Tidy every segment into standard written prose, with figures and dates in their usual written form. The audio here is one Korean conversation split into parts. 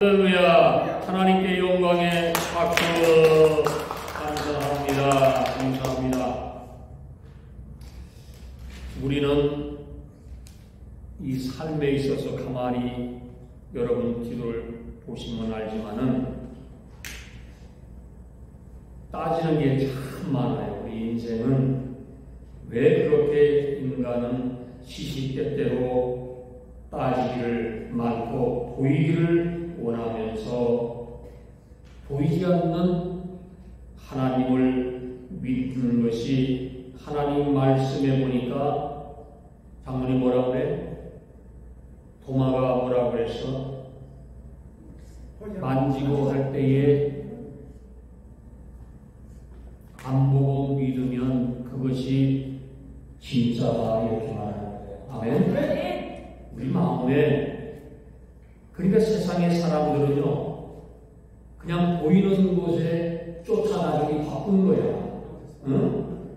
할렐루야. 하나님께 영광의 박수. 감사합니다. 감사합니다. 우리는 이 삶에 있어서 가만히 여러분 기도를 보시면 알지만은 따지는 게 참 많아요. 우리 인생은 왜 그렇게 인간은 시시때때로 따지기를 많고 보이기를 원하면서 보이지 않는 하나님을 믿는 것이 하나님 말씀에 보니까 장모님 뭐라고 그래? 도마가 뭐라고 그랬어? 만지고 할 때에 안 보고 믿으면 그것이 진짜다 이렇게 말하는 거예요. 아멘? 우리 마음에 그러니까 세상의 사람들은요 그냥 보이는 곳에 쫓아다니기 바쁜 거야. 응?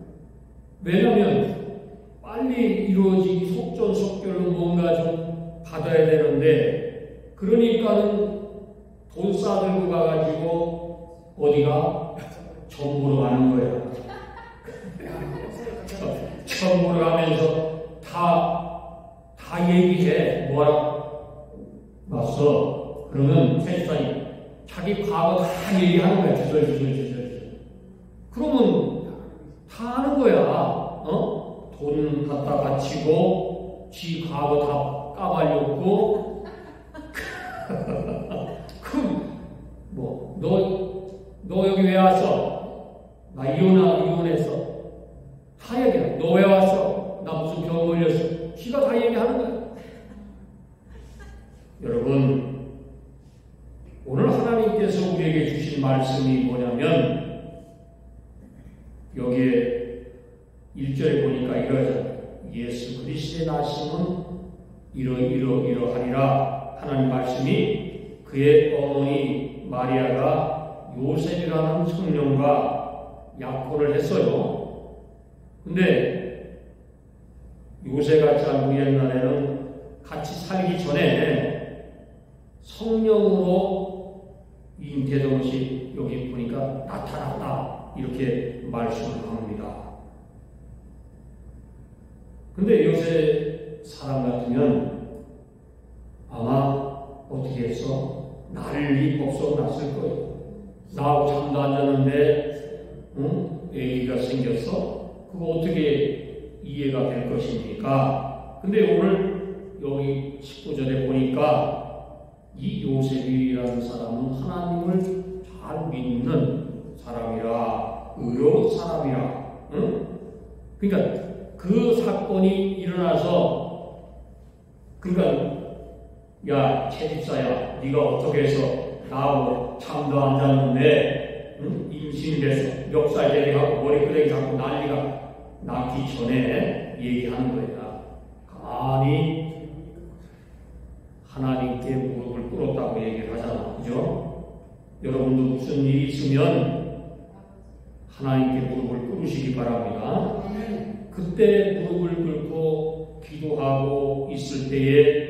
왜냐면 빨리 이루어지기 속전속결로 뭔가 좀 받아야 되는데 그러니까는 돈 싸들고 가가지고 어디가? 정보로 가는 거야. 정보로 가면서 다 얘기해. 뭐라고? 왔어. 그러면 세상이 자기 과거 다 얘기하는 거야. 주절. 그러면 다 아는 거야. 돈 갖다 바치고 지 과거 다 까발렸고 그럼 뭐 너 여기 왜 왔어? 나 이혼했어. 다 얘기해. 너 왜 왔어? 나 무슨 병 걸렸어. 지가 다 얘기하는 거야. 여러분, 오늘 하나님께서 우리에게 주신 말씀이 뭐냐면 여기에 1절에 보니까 이러잖아요. 예수 그리스도의 나심은 이러하리라. 하나님 말씀이 그의 어머니 마리아가 요셉이라는 청년과 약혼을 했어요. 근데 요새 같지 않고 옛날에는 같이 살기 전에 성령으로 잉태된 것이 여기 보니까 나타났다 이렇게 말씀을 합니다. 근데 요새 사람 같으면 아마 어떻게 해서 난리 법석 났을 거예요. 나하고 잠도 안 잤는데 애기가 생겼어? 그거 어떻게 이해가 될 것입니까? 근데 오늘 여기 19절에 보니까 이 요셉이라는 사람은 하나님을 잘 믿는 사람이라 의로운 사람이라. 그러니까 그 사건이 일어나서 그러니까 야 채집사야 네가 어떻게 해서 나하고 잠도 안 잤는데 임신이 돼서 멱살 대리하고 머리끄댕이 잡고 난리가 나기 전에 얘기하는 거야. 가만히 하나님께 무릎을 꿇었다고 얘기를 하잖아. 그죠? 여러분도 무슨 일이 있으면 하나님께 무릎을 꿇으시기 바랍니다. 그때 무릎을 꿇고 기도하고 있을 때에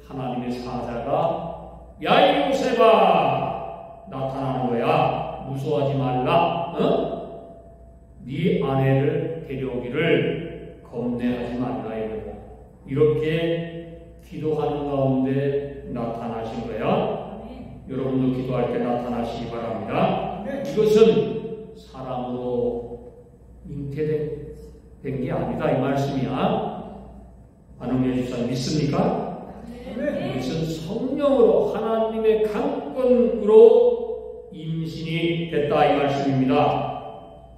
하나님의 사자가 야 요셉아 나타나는 거야. 무서워하지 말라. 네 아내를 데려오기를 겁내하지 말라. 이렇게 기도하는 가운데 나타나신 거야. 여러분도 기도할 때 나타나시기 바랍니다. 이것은 사람으로 잉태된 게 아니다 이 말씀이야. 안홍재 집사 믿습니까? 이것은 성령으로 하나님의 강권으로 임신이 됐다 이 말씀입니다.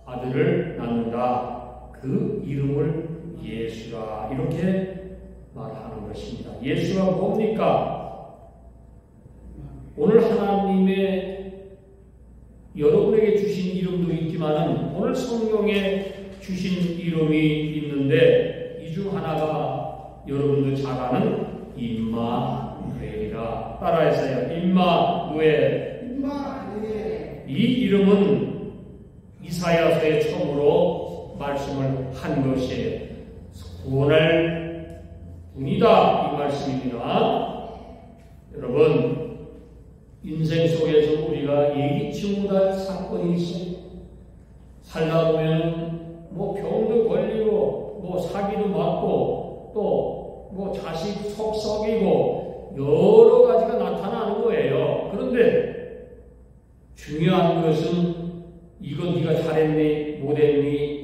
아들을 낳는다. 그 이름을 예수라 이렇게 말하는 것입니다. 예수가 뭡니까? 오늘 하나님의 여러분에게 주신 이름도 있지만은 오늘 성령에 주신 이름이 있는데 이 중 하나가 여러분도 잘 아는 임마누엘이라. 따라해서요. 임마누엘. 이 이름은 이사야서에 처음으로 말씀을 한 것이에요. 구원할 분이다 이 말씀입니다. 여러분 인생 속에서 우리가 예기치 못할 사건이 있어요. 살다 보면 뭐 병도 걸리고 뭐 사기도 맞고 또 뭐 자식 속 썩이고 여러 가지가 나타나는 거예요. 그런데 중요한 것은 이건 네가 잘했니 못했니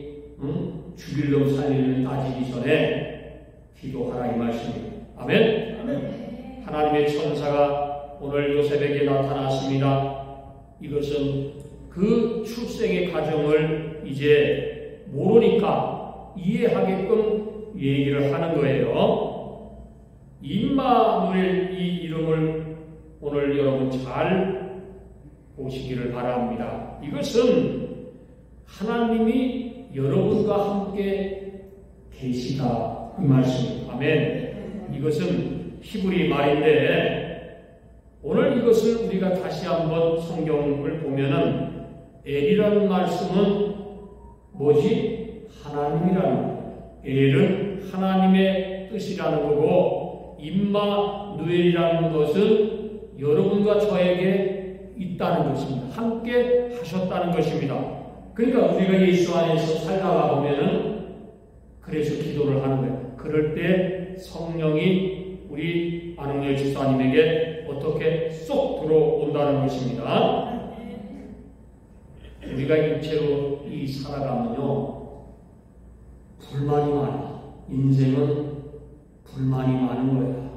죽일 놈 살릴 놈 따지기 전에 기도하라 이 말씀입니다. 아멘? 아멘. 하나님의 천사가 오늘 요셉에게 나타났습니다. 이것은 그 출생의 과정을 이제 모르니까 이해하게끔 얘기를 하는 거예요. 임마누엘 이 이름을 오늘 여러분 잘 보시기를 바랍니다. 이것은 하나님이 여러분과 함께 계시다 이 말씀입니다. 아멘. 이것은 히브리 말인데 오늘 이것을 우리가 다시 한번 성경을 보면은 엘이라는 말씀은 뭐지? 하나님이라는 거예요. 엘은 하나님의 뜻이라는 거고 임마누엘이라는 것은 여러분과 저에게 있다는 것입니다. 함께 하셨다는 것입니다. 그러니까 우리가 예수 안에서 살다가 보면은 그래서 기도를 하는 거예요. 그럴 때 성령이 우리 안흥열 지사님에게 어떻게 쏙 들어온다는 것입니다. 우리가 육체로 살아가면요 불만이 많아. 인생은 불만이 많은 거야.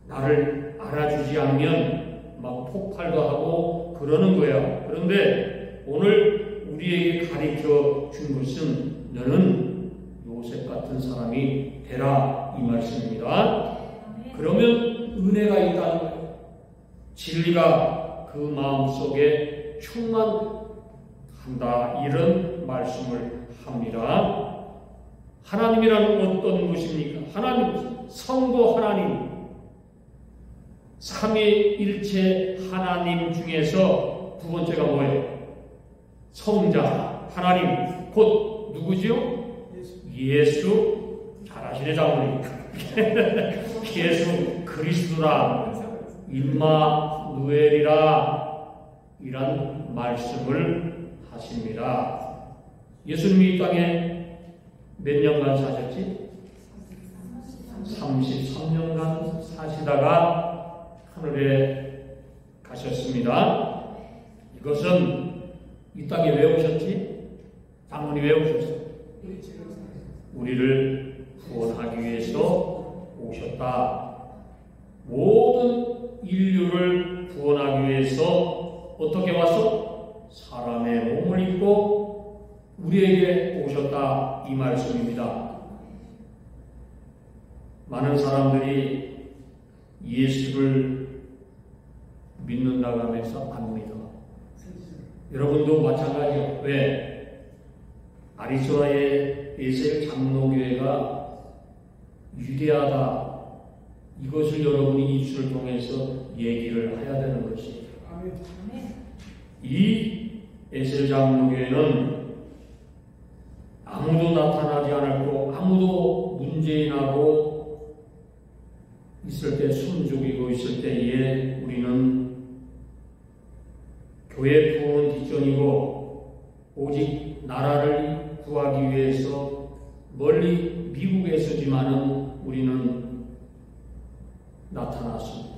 나를 알아주지 않으면 막 폭발도 하고 그러는 거야. 그런데 오늘 우리에게 가르쳐 준 것은 너는 요셉 같은 사람이 되라 이 말씀입니다. 그러면 은혜가 있다는 거예요. 진리가 그 마음속에 충만한다 이런 말씀을 합니다. 하나님이라는 어떤 것입니까? 하나님, 성도 하나님, 삼위일체 하나님 중에서 두 번째가 뭐예요? 성자 하나님, 곧 누구지요? 예수. 잘하시네 장모님. 예수 그리스도라 임마누엘이라 이란 말씀을 하십니다. 예수님이 이 땅에 몇 년간 사셨지? 33년간 사시다가 하늘에 가셨습니다. 이것은 이 땅에 왜 오셨지? 장모니 왜 오셨어요? 우리를 구원하기 위해서 오셨다. 모든 인류를 구원하기 위해서 어떻게 왔어? 사람의 몸을 입고 우리에게 오셨다 이 말씀입니다. 많은 사람들이 예수를 믿는다고 하면서 안 믿어. 여러분도 마찬가지예요. 왜? 아리조나의 에셀 장로교회가 위대하다. 이것을 여러분이 입술을 통해서 얘기를 해야 되는 것이에요. 이 에셀 장로교회는 아무도 나타나지 않았고 아무도 문재인하고 있을 때 숨죽이고 있을 때에 우리는 교회 부흥은 뒷전이고 오직 나라를 구하기 위해서 멀리 미국에 서지만은 우리는 나타났습니다.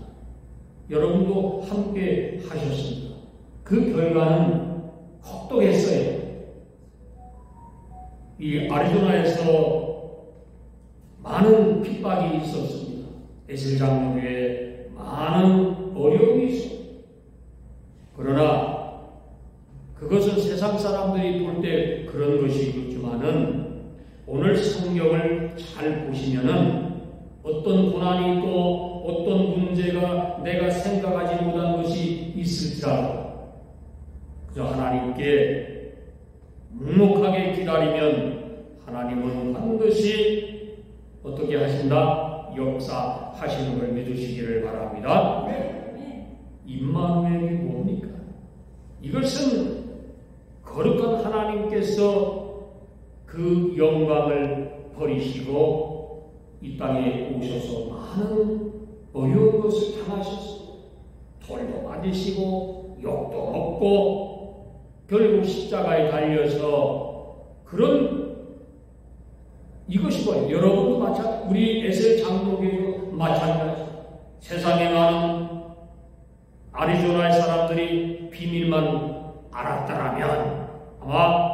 여러분도 함께 하셨습니다. 그 결과는 혹독했어요. 이 아리조나에서 많은 핍박이 있었습니다. 에셀 장로교회에 많은 어려움이 있습니다. 그러나 그것은 세상 사람들이 볼 때 그런 것이 그렇지만은 오늘 성경을 잘 보시면은 어떤 고난이 있고 어떤 문제가 내가 생각하지 못한 것이 있을지라도 그저 하나님께 묵묵하게 기다리면 하나님은 반드시 어떻게 하신다? 역사하시는 걸 믿으시기를 바랍니다. 임마누엘이 뭡니까? 이것은 거룩한 하나님께서 그 영광을 버리시고 이 땅에 오셔서 많은 어려운 것을 당하셨습니다. 돌도 맞으시고 욕도 먹고 결국 십자가에 달려서 이것이 뭐예요? 여러분도 마찬가지, 우리 에셀 장로교도 마찬가지. 세상에 많은 아리조나의 사람들이 비밀만 알았다라면 아마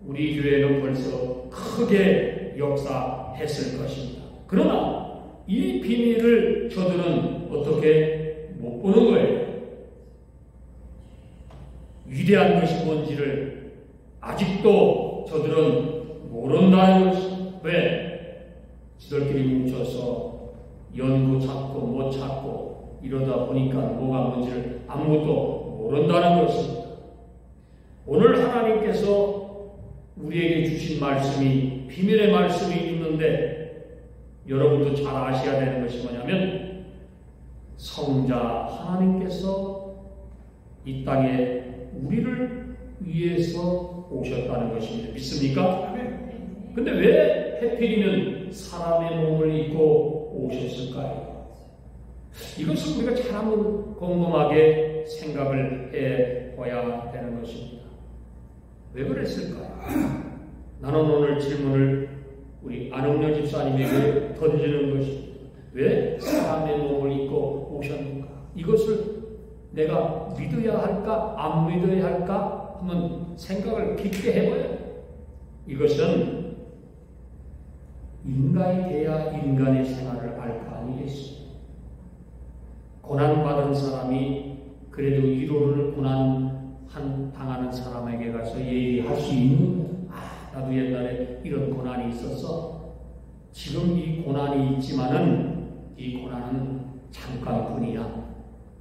우리 교회는 벌써 크게 역사했을 것입니다. 그러나 이 비밀을 저들은 어떻게 못 보는 거예요? 위대한 것이 뭔지를 아직도 저들은 모른다는 것이. 왜? 지들끼리 뭉쳐서 연구 찾고 못 찾고 이러다 보니까 뭐가 뭔지를 아무것도 모른다는 것입니다. 오늘 하나님께서 우리에게 주신 말씀이 비밀의 말씀이 있는데 여러분도 잘 아셔야 되는 것이 뭐냐면 성자 하나님께서 이 땅에 우리를 위해서 오셨다는 것입니다. 믿습니까? 근데 왜 해필이면 사람의 몸을 입고 오셨을까요? 이것을 우리가 잘 한번 곰곰하게 생각을 해봐야 되는 것입니다. 왜 그랬을까요? 나는 오늘 질문을 우리 안흥렬 집사님에게 던지는 것입니다. 왜 사람의 몸을 입고 오셨는가? 이것을 내가 믿어야 할까? 안 믿어야 할까? 한번 생각을 깊게 해봐요. 이것은 인간이 돼야 인간의 생활을 알 거 아니겠습니까? 고난받은 사람이 그래도 위로를 당하는 사람에게 가서 얘기할 수 있는 나도 옛날에 이런 고난이 있었어. 지금 이 고난이 있지만은 이 고난은 잠깐뿐이야.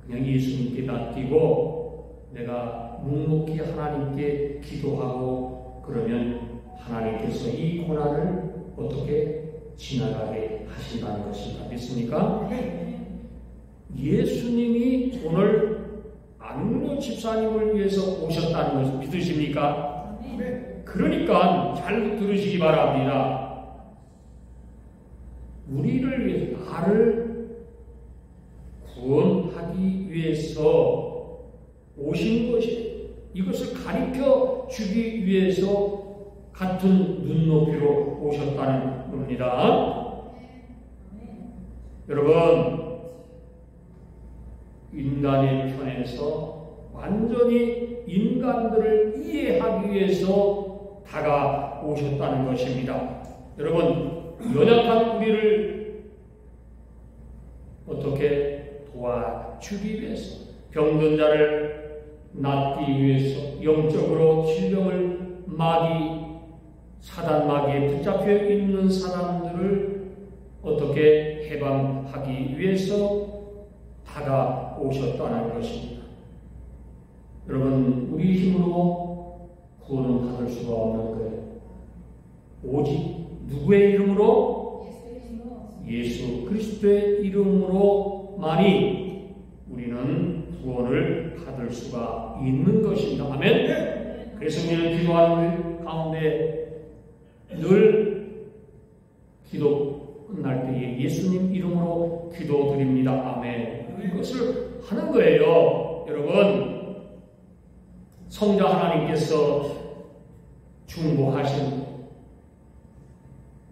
그냥 예수님께 맡기고 내가 묵묵히 하나님께 기도하고 그러면 하나님께서 이 고난을 어떻게 지나가게 하신다는 것입니다. 믿습니까? 예수님이 오늘 안흥렬 집사님을 위해서 오셨다는 것을 믿으십니까? 그러니까 잘 들으시기 바랍니다. 우리를 위해서, 나를 구원하기 위해서 오신 것이 이것을 가르쳐 주기 위해서 같은 눈높이로 오셨다는 겁니다. 여러분, 인간의 편에서 완전히 인간들을 이해하기 위해서 다가오셨다는 것입니다. 여러분, 연약한 우리를 어떻게 도와주기 위해서, 병든 자를 낫기 위해서, 영적으로 질병을 사단 마귀에 붙잡혀 있는 사람들을 어떻게 해방하기 위해서 다가오셨다는 것입니다. 여러분, 우리 힘으로 구원은 받을 수가 없는 거예요. 오직 누구의 이름으로? 예수 그리스도의 이름으로만이 우리는 구원을 받을 수가 있는 것입니다. 아멘? 그래서 우리는 기도하는 가운데 늘 기도 끝날 때에 예수님 이름으로 기도드립니다. 아멘. 이것을 하는 거예요. 여러분, 성자 하나님께서 중보하신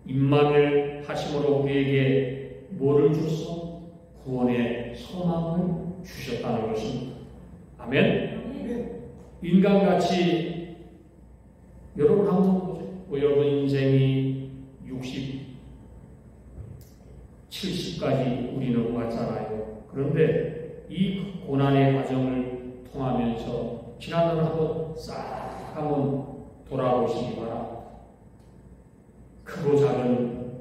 임마누엘 하심으로 우리에게 뭐를 주소? 구원의 소망을 주셨다는 것입니다. 아멘. 인간같이 여러분 한번 보세요. 여러분 인생이 60, 70까지 우리는 왔잖아요. 그런데 이 고난의 과정을 통하면서 지난날 한번 싹 한번 돌아보시기 바랍니다. 크고 작은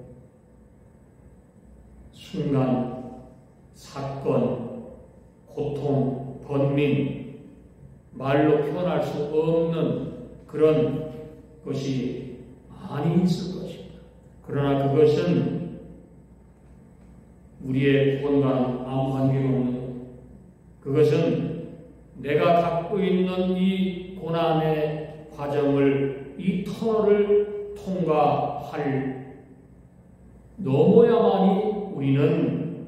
순간, 사건, 고통, 번민, 말로 표현할 수 없는 그런 것이 많이 있을 것입니다. 그러나 그것은 우리의 구원과는 아무 관계가 없는 것. 그것은 내가 갖고 있는 이 고난의 과정을, 이 터널을 넘어야만이 우리는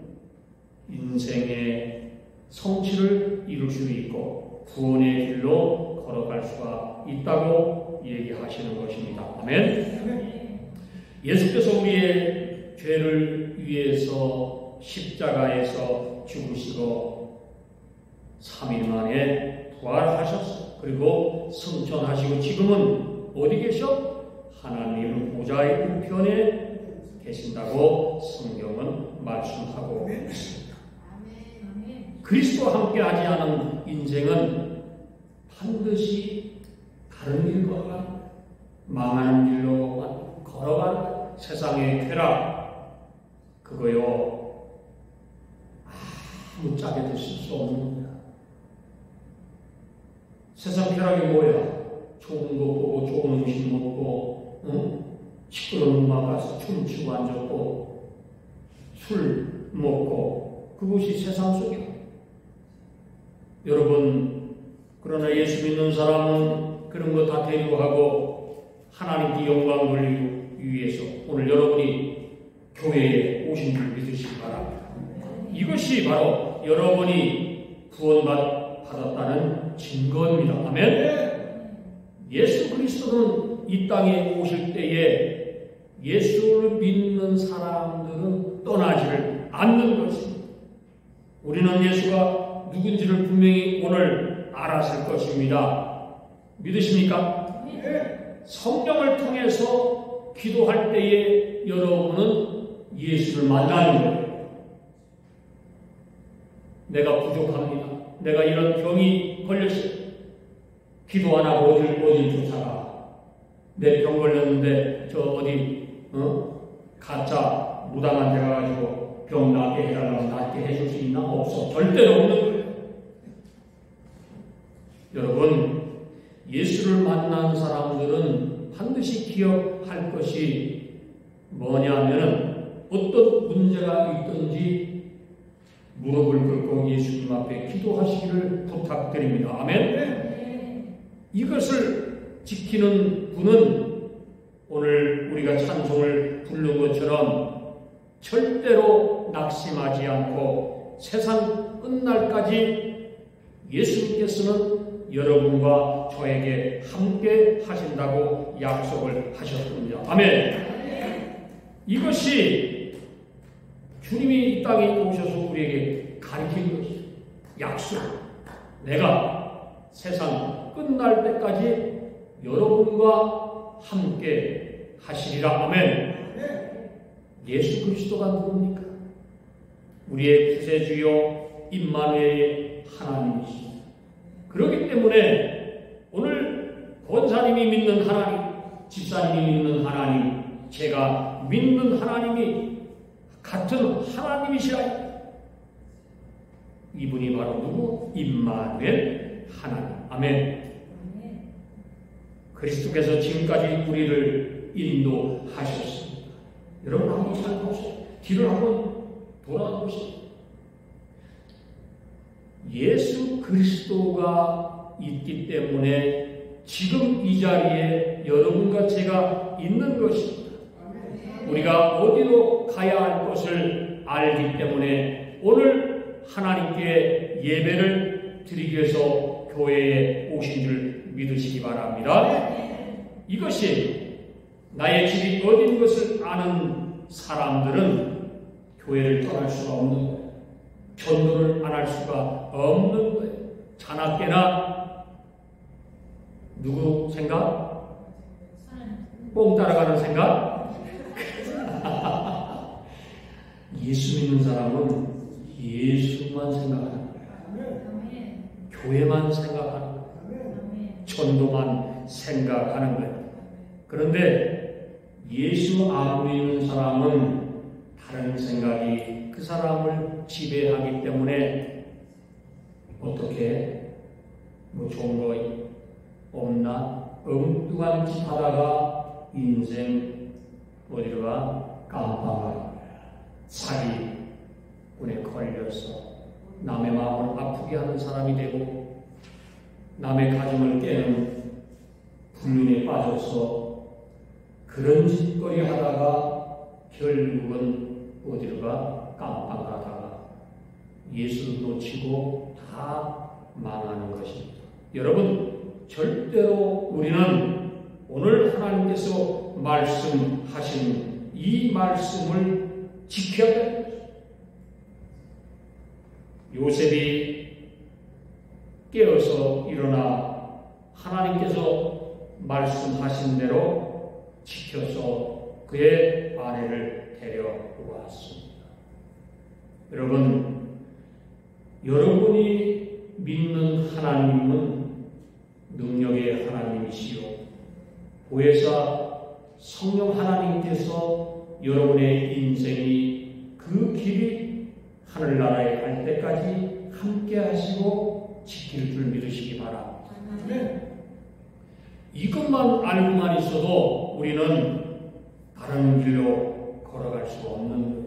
인생의 성취를 이룰 수 있고 구원의 길로 걸어갈 수가 있다고 얘기하시는 것입니다. 아멘. 예수께서 우리의 죄를 위해서 십자가에서 죽으시고 3일 만에 부활하셨어요. 그리고 승천하시고 지금은 어디 계셔? 하나님 보좌의 우편에 계신다고 성경은 말씀하고 있습니다. 그리스도와 함께 하지 않은 인생은 반드시 다른 길과 망하는 길로 걸어가는 세상의 쾌락, 그거요 아무 짝에 드실 수 없는 겁니다. 세상 쾌락이 뭐야? 좋은 거 보고 좋은 음식 먹고 시끄러운 음악 가서 춤추고 앉았고 술 먹고 그것이 세상 속이야. 여러분, 그러나 예수 믿는 사람은 그런 거 다 대류하고 하나님께 영광 돌리기 위해서 오늘 여러분이 교회에 오신 줄 믿으시기 바랍니다. 이것이 바로 여러분이 구원받았다는 증거입니다. 아멘. 예수 그리스도는 이 땅에 오실 때에 예수를 믿는 사람들은 떠나지를 않는 것입니다. 우리는 예수가 누군지를 분명히 오늘 알았을 것입니다. 믿으십니까? 성령을 통해서 기도할 때에 여러분은 예수를 만나는 거예요. 내가 부족합니다. 내가 이런 병이 걸렸어요. 기도 안 하고 어딜 쫓아가. 내 병 걸렸는데 저 어디 가짜 무당한 데 가가지고 병 낫게 해달라고 낫게 해줄 수 있나? 없어. 절대로 없는 거예요. 여러분, 예수를 만난 사람들은 반드시 기억할 것이 뭐냐면은 어떤 문제가 있든지 무릎을 꿇고 예수님 앞에 기도하시기를 부탁드립니다. 아멘. 이것을 지키는 분은 오늘 우리가 찬송을 부른 것처럼 절대로 낙심하지 않고 세상 끝날까지 예수님께서는 여러분과 저에게 함께 하신다고 약속을 하셨습니다. 아멘. 이것이 주님이 이 땅에 오셔서 우리에게 가르친 것이죠. 약속. 내가 세상 끝날 때까지 여러분과 함께 하시리라. 아멘. 예수 그리스도가 누굽니까? 우리의 구세주요 임마누엘의 하나님이십니다. 그렇기 때문에 오늘 권사님이 믿는 하나님, 집사님이 믿는 하나님, 제가 믿는 하나님이 같은 하나님이시라. 이분이 바로 누구? 임마누엘 하나님. 아멘. 그리스도께서 지금까지 우리를 인도하셨습니다. 여러분 한번 살펴보세요. 뒤를 한번 돌아보세요. 예수 그리스도가 있기 때문에 지금 이 자리에 여러분과 제가 있는 것입니다. 우리가 어디로 가야 할 것을 알기 때문에 오늘 하나님께 예배를 드리기 위해서 교회에 오신 줄 믿으시기 바랍니다. 이것이 나의 집이 어딘 것을 아는 사람들은 교회를 떠날 수가 없는 거예요. 전도를 안 할 수가 없는 거예요. 자나깨나 누구 생각? 뽕 따라가는 생각? 예수 믿는 사람은 예수만 생각하는 거예요. 교회만 생각하는 거예요. 전도만 생각하는 거예요. 그런데 예수 안 믿는 사람은 다른 생각이 그 사람을 지배하기 때문에 어떻게 좋은 거 없나? 엉뚱한 짓 하다가 인생 어디로 가? 깜빡하고 사기꾼에 걸려서 남의 마음을 아프게 하는 사람이 되고 남의 가정을 깨는 불륜에 빠져서 그런 짓거리 하다가 결국은 어디로 가? 깜빡하다가 예수를 놓치고 다 망하는 것입니다. 여러분, 절대로 우리는 오늘 하나님께서 말씀하신 이 말씀을 지켜야 됩니다. 요셉이 깨어서 일어나 하나님께서 말씀하신 대로 지켜서 그의 아내를 데려왔습니다. 여러분, 여러분이 믿는 하나님은 능력의 하나님이시요 보혜사 성령 하나님께서 여러분의 인생이 그 길이 하늘나라에 갈 때까지 함께 하시고 지킬 줄 믿으시기 바랍니다. 이것만 알고만 있어도 우리는 다른 길로 걸어갈 수가 없는 거예요.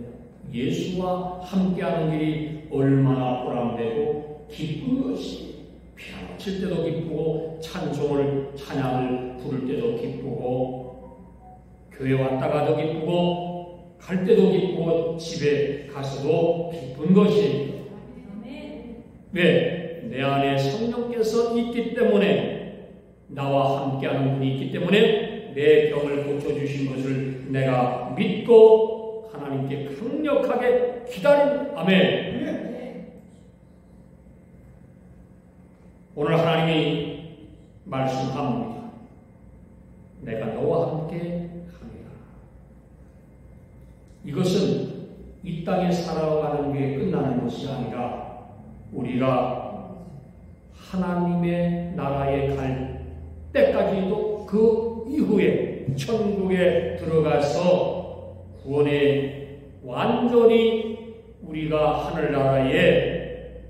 예수와 함께하는 길이 얼마나 보람되고 기쁜 것이, 피아노 칠 때도 기쁘고 찬양을 부를 때도 기쁘고, 교회 왔다가도 기쁘고, 갈 때도 기쁘고, 집에 가서도 기쁜 것이. 왜? 내 안에 성령께서 있기 때문에, 나와 함께하는 분이 있기 때문에 내 병을 고쳐주신 것을 내가 믿고 하나님께 강력하게 기다린. 아멘. 오늘 하나님이 말씀합니다. 내가 너와 함께 합니다. 이것은 이 땅에 살아가는 게 끝나는 것이 아니라 우리가 하나님의 나라에 갈 때까지도 그 이후에 천국에 들어가서 구원에 완전히 우리가 하늘나라에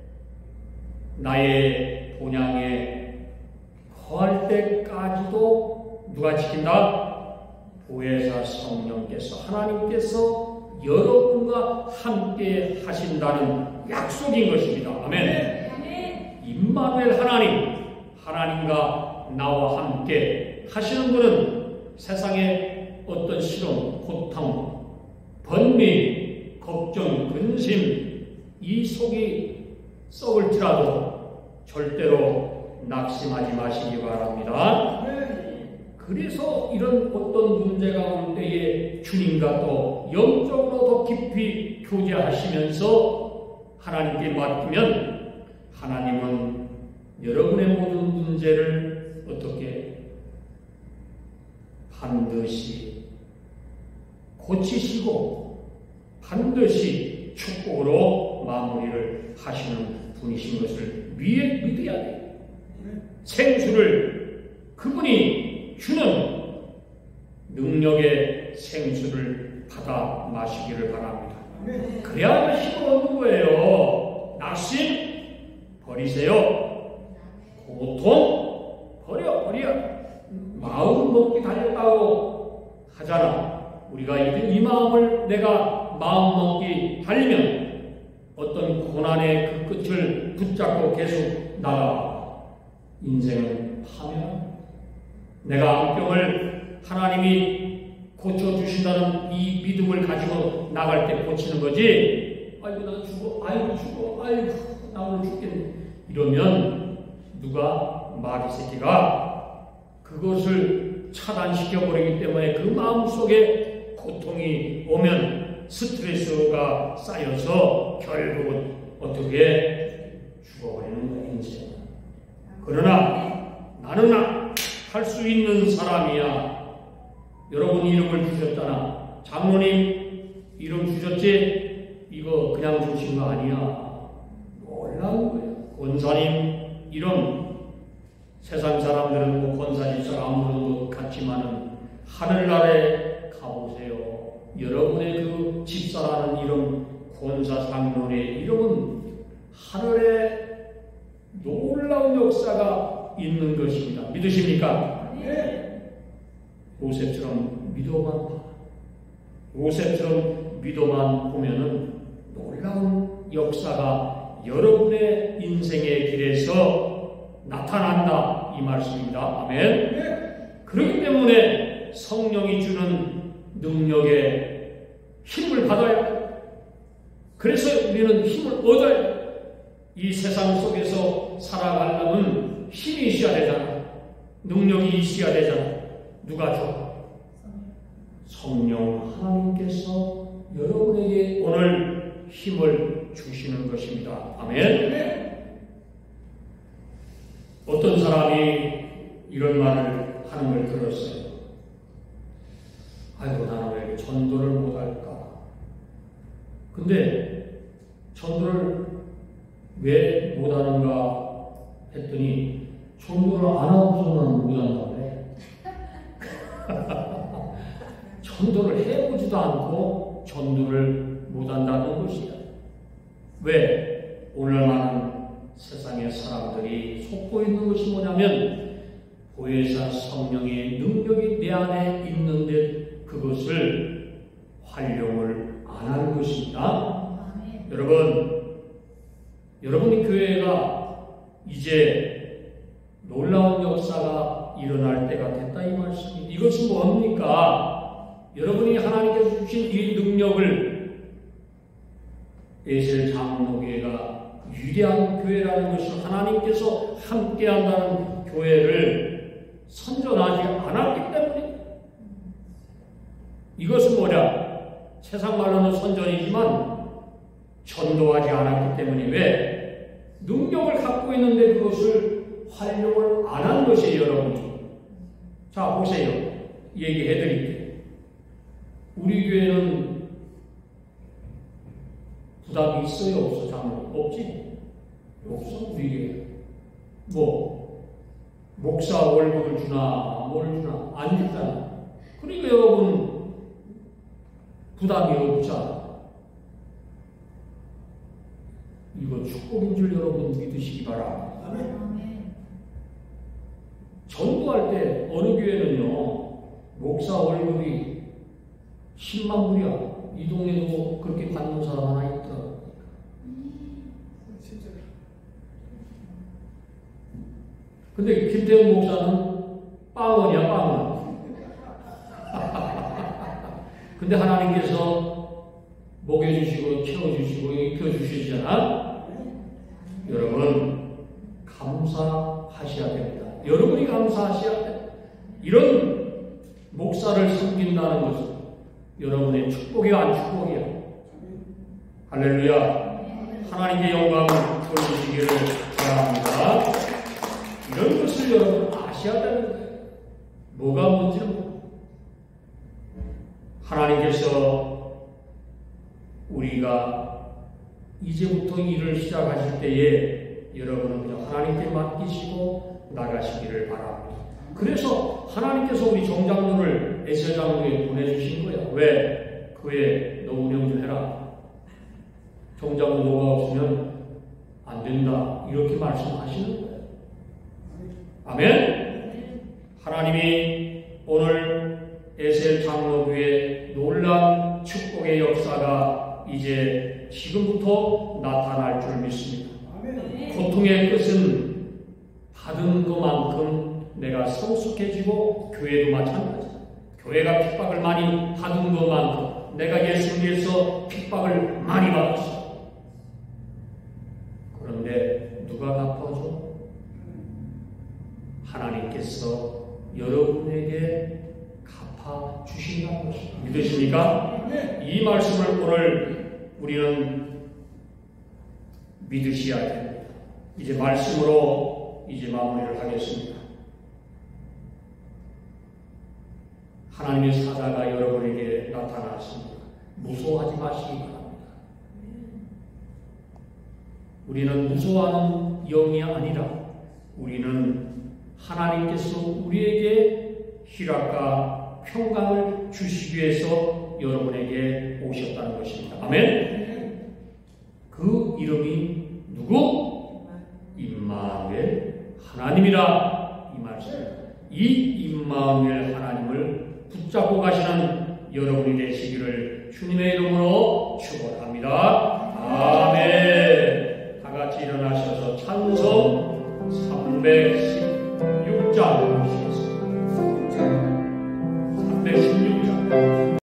나의 본향에 거할 때까지도 누가 지킨다? 보혜사 성령께서, 하나님께서 여러분과 함께 하신다는 약속인 것입니다. 아멘. 임마누엘 하나님과 나와 함께 하시는 분은 세상의 어떤 시험, 고통, 번미, 걱정, 근심, 이 속이 썩을지라도 절대로 낙심하지 마시기 바랍니다. 그래서 이런 어떤 문제가 올 때에 주님과 또 영적으로 더 깊이 교제하시면서 하나님께 맡기면 하나님은 여러분의 모든 문제를 어떻게 반드시 고치시고 반드시 축복으로 마무리를 하시는 분이신 것을 믿어야 돼요. 생수를 그분이 주는 능력의 생수를 받아 마시기를 바랍니다. 그래야 힘을 얻는 거예요. 낙심 버리세요. 고통 버려. 마음 먹기 달렸다고 하잖아. 우리가 이 마음을 내가 마음 먹기 달리면 어떤 고난의 그 끝을 붙잡고 계속 나가 인생은 파멸. 내가 암병을 하나님이 고쳐주신다는 이 믿음을 가지고 나갈 때 고치는 거지. 아이고 나 죽어. 아이고 나 오늘 죽겠네. 이러면 누가 마귀 새끼가 그것을 차단시켜버리기 때문에 그 마음속에 고통이 오면 스트레스가 쌓여서 결국은 어떻게 죽어버리는 거야, 인생. 그러나 나는 할 수 있는 사람이야. 여러분 이름을 주셨잖아. 장로님 이름 주셨지? 이거 그냥 주신 거 아니야. 놀라운 거야. 권사님 이름, 세상 사람들은 뭐 권사집사가 아무런 것 같지만은 하늘나라에 가보세요. 여러분의 그 집사라는 이름, 권사 장로의 이름은 하늘에 놀라운 역사가 있는 것입니다. 믿으십니까? 네. 요셉처럼 믿어만 보면은 놀라운 역사가 여러분의 인생의 길에서 나타난다 이 말씀입니다. 아멘. 네. 그렇기 때문에 성령이 주는 능력에 힘을 받아야 돼. 그래서 우리는 힘을 얻어야 돼. 이 세상 속에서 살아가려면 힘이 있어야 되잖아. 능력이 있어야 되잖아. 누가 줘? 성령 하나님께서 여러분에게 오늘 힘을 주시는 것입니다. 아멘. 어떤 사람이 이런 말을 하는 걸 들었어요. 아이고, 나는 왜 전도를 못할까? 근데 전도를 왜 못하는가 했더니 전도를 안 하고서는 못한다고 해. 전도를 해보지도 않고 전도를 못한다는 것이야. 왜? 오늘 많은 세상의 사람들이 속고 있는 것이 뭐냐면 보혜사 성령의 능력이 내 안에 있는데 그것을 활용을 안 하는 것입니다. 여러분이 교회가 이제 놀라운 역사가 일어날 때가 됐다 이 말씀입니다. 이것은 뭡니까? 여러분이 하나님께서 주신 이 능력을 에셀 장로교회가 위대한 교회라는 것을 하나님께서 함께한다는 교회를 선전하지 않았기 때문에 이것은 뭐냐? 세상 말로는 선전이지만 전도하지 않았기 때문에 왜? 능력을 갖고 있는데 그것을 활용을 안 한 것이에요, 여러분이. 자, 보세요. 얘기해 드릴게요. 우리 교회는 부담이 있어요, 없어? 장로? 없지? 없어, 우리 교회. 목사 월급을 주나, 뭘 주나, 안 주잖아. 그러니까 여러분, 부담이 없잖아. 이거 축복인 줄 여러분 믿으시기 바랍니다. 전도할 때 어느 교회는요, 목사 월급이 10만 불이야. 이 동네도 그렇게 받는 사람 하나 있더라고요. 근데 김태형 목사는 빵원이야, 빵원. 근데 하나님께서 먹여주시고, 키워주시고, 입혀주시잖아. 여러분, 감사하셔야 됩니다. 여러분이 감사하셔야 됩니다. 이런 목사를 섬긴다는 것은 여러분의 축복이야, 안 축복이야? 할렐루야. 하나님의 영광을 돌리시기를 바랍니다. 이런 것을 여러분 아셔야 됩니다. 뭐가 뭔지를 모르고. 하나님께서 우리가 이제부터 일을 시작하실 때에 여러분은 그냥 하나님께 맡기시고 나가시기를 바랍니다. 그래서 하나님께서 우리 정장로를 에셀 장로에 보내주신 거야. 왜? 그에 너 운영 좀 해라. 정장로 너가 없으면 안 된다. 이렇게 말씀하시는 거예요. 아멘? 하나님이 오늘 에셀 장로교의 놀라운 축복의 역사가 이제 지금부터 나타날 줄 믿습니다. 고통의 끝은 받은 것만큼 내가 성숙해지고 교회도 마찬가지다. 교회가 핍박을 많이 받은 것만큼 내가 예수를 위해서 핍박을 많이 받았어. 그런데 누가 갚아줘? 하나님께서 여러분에게 갚아 주신다는 것입니다. 믿으십니까? 이 말씀을 오늘 우리는 믿으셔야 됩니다. 이제 말씀으로 이제 마무리를 하겠습니다. 하나님의 사자가 여러분에게 나타났습니다. 무서워하지 마시기 바랍니다. 우리는 무서워하는 영이 아니라 우리는 하나님께서 우리에게 희락과 평강을 주시기 위해서 여러분에게 오셨다는 것입니다. 아멘. 그 이름이 누구? 임마누엘 하나님이라 이 말씀. 이 임마누엘 하나님을 붙잡고 가시는 여러분이 되시기를 주님의 이름으로 축원합니다. 아멘. 다 같이 일어나셔서 찬송 316장